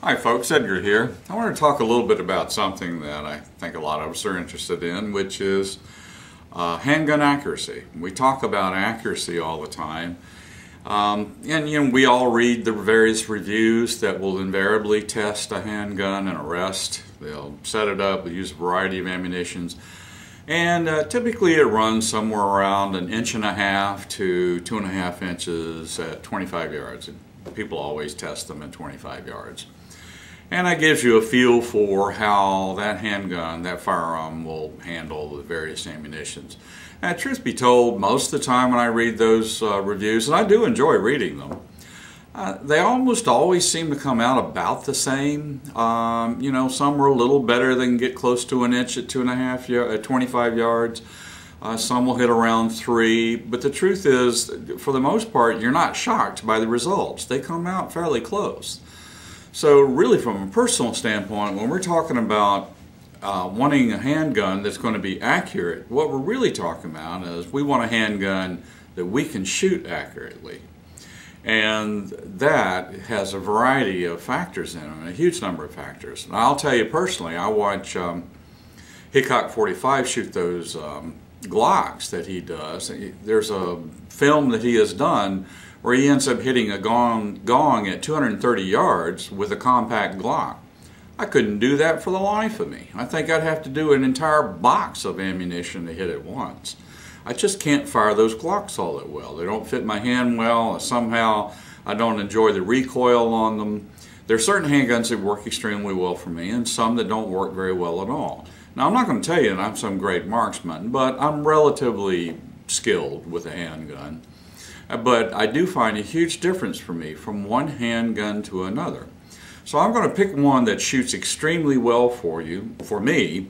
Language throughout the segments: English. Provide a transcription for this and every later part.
Hi folks, Edgar here. I want to talk a little bit about something that I think a lot of us are interested in, which is handgun accuracy. We talk about accuracy all the time. And we all read the various reviews that will invariably test a handgun and a rest. They'll set it up, they'll use a variety of ammunitions. And typically it runs somewhere around 1.5 to 2.5 inches at 25 yards. People always test them at 25 yards. And that gives you a feel for how that handgun, that firearm, will handle the various ammunitions. Now, truth be told, most of the time when I read those reviews, and I do enjoy reading them, they almost always seem to come out about the same. Some are a little better than get close to an inch at 25 yards. Some will hit around 3. But the truth is, for the most part, you're not shocked by the results. They come out fairly close. So really, from a personal standpoint, when we're talking about wanting a handgun that's going to be accurate, what we're really talking about is we want a handgun that we can shoot accurately. And that has a variety of factors in it, a huge number of factors. And I'll tell you personally, I watch Hickok 45 shoot those Glocks that he does. There's a film that he has done where he ends up hitting a gong at 230 yards with a compact Glock. I couldn't do that for the life of me. I think I'd have to do an entire box of ammunition to hit it once. I just can't fire those Glocks all that well. They don't fit my hand well. Somehow I don't enjoy the recoil on them. There are certain handguns that work extremely well for me and some that don't work very well at all. Now, I'm not going to tell you that I'm some great marksman, but I'm relatively skilled with a handgun. But I do find a huge difference for me from one handgun to another. So I'm going to pick one that shoots extremely well for me,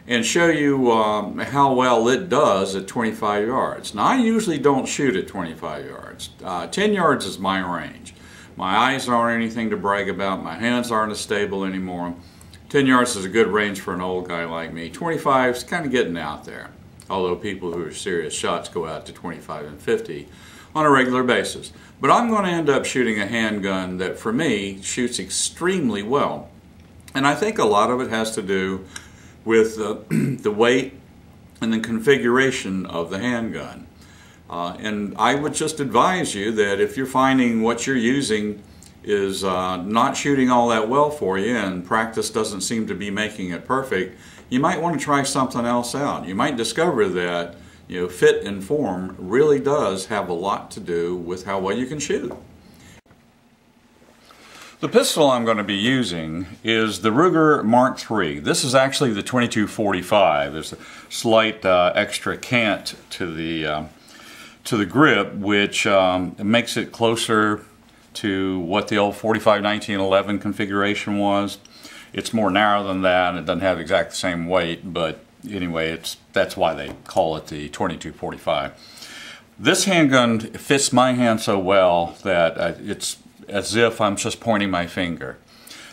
and show you how well it does at 25 yards. Now, I usually don't shoot at 25 yards. 10 yards is my range. My eyes aren't anything to brag about. My hands aren't as stable anymore. 10 yards is a good range for an old guy like me. 25 is kind of getting out there, although people who are serious shots go out to 25 and 50 on a regular basis. But I'm going to end up shooting a handgun that, for me, shoots extremely well. And I think a lot of it has to do with the weight and the configuration of the handgun. And I would just advise you that if you're finding what you're using is not shooting all that well for you and practice doesn't seem to be making it perfect, you might want to try something else out. You might discover that fit and form really does have a lot to do with how well you can shoot. The pistol I'm going to be using is the Ruger Mark III. This is actually the 2245. There's a slight extra cant to the grip, which makes it closer to what the old 45 1911 configuration was. It's more narrow than that, and it doesn't have exactly the same weight, but anyway, that's why they call it the 2245. This handgun fits my hand so well that it's as if I'm just pointing my finger.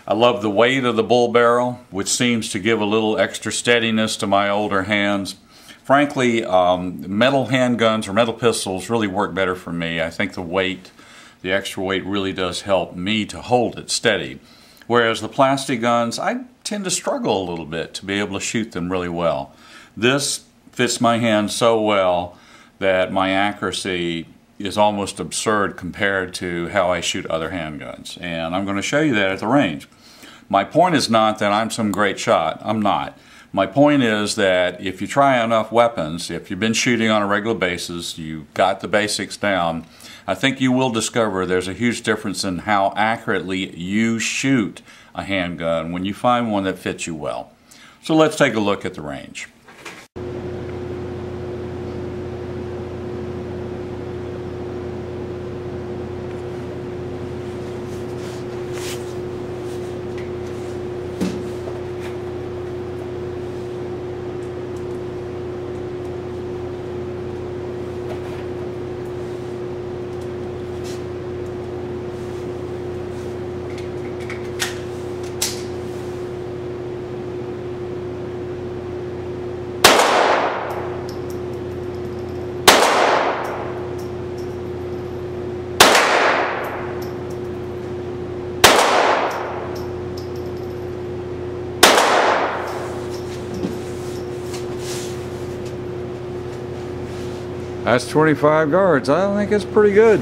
I love the weight of the bull barrel, which seems to give a little extra steadiness to my older hands. Frankly, metal handguns or metal pistols really work better for me. I think the extra weight really does help me to hold it steady. Whereas the plastic guns, I tend to struggle a little bit to be able to shoot them really well. This fits my hand so well that my accuracy is almost absurd compared to how I shoot other handguns. And I'm going to show you that at the range. My point is not that I'm some great shot. I'm not. My point is that if you try enough weapons, if you've been shooting on a regular basis, you've got the basics down, I think you will discover there's a huge difference in how accurately you shoot a handgun when you find one that fits you well. So let's take a look at the range. That's 25 yards. I think it's pretty good.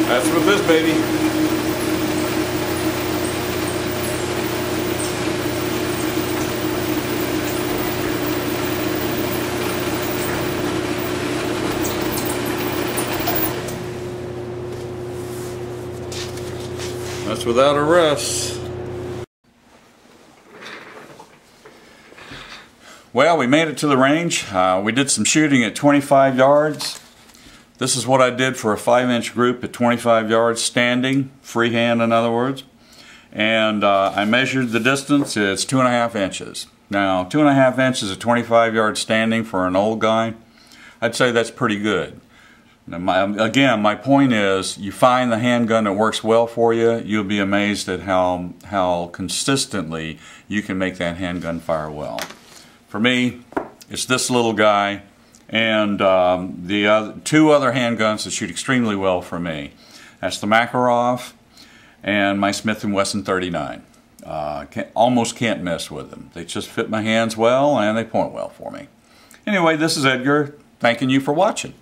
That's with this baby. That's without a rest. Well, we made it to the range. We did some shooting at 25 yards. This is what I did for a 5-inch group at 25 yards standing, freehand in other words. And I measured the distance. It's 2.5 inches. Now, 2.5 inches at 25 yards standing for an old guy, I'd say that's pretty good. Now, again, my point is, you find the handgun that works well for you, you'll be amazed at how consistently you can make that handgun fire well. For me, it's this little guy and the two other handguns that shoot extremely well for me. That's the Makarov and my Smith & Wesson 39. Almost can't mess with them. They just fit my hands well and they point well for me. Anyway, this is Edgar, thanking you for watching.